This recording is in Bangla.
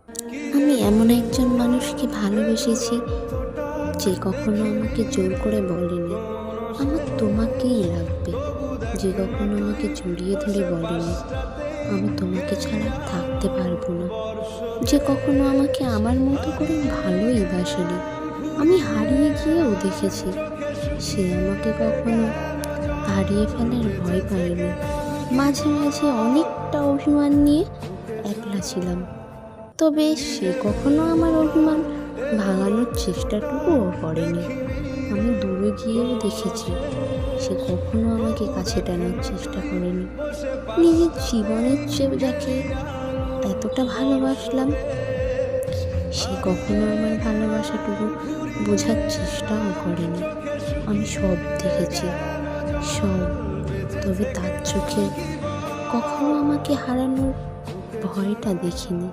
আমি এমন একজন মানুষকে ভালোবেসেছি যে কখনো আমাকে জোর করে বলেনি আমার তোমাকেই লাগবে, যে কখনো আমাকে জড়িয়ে ধরে বলেনি আমি তোমাকে ছাড়া থাকতে পারবো না, যে কখনো আমাকে আমার মতো করে ভালোই বাসেনি। আমি হারিয়ে গিয়েও দেখেছি সে আমাকে কখনো হারিয়ে ফেলার ভয় পায়নি। মাঝে মাঝে অনেকটা অভিমান নিয়ে একলা ছিলাম, তবে সে কখনো আমার অভিমান ভাঙানোর চেষ্টাটুকুও করেনি। আমি দূরে গিয়েও দেখেছি সে কখনো আমাকে কাছে টানার চেষ্টা করেনি। নিজের জীবনের চেয়ে যাকে এতটা ভালোবাসলাম সে কখনো আমার ভালোবাসাটুকু বোঝার চেষ্টাও করেনি। আমি সব দেখেছি, সব, তবে তার চোখে কখনো আমাকে হারানোর ভয়টা দেখিনি।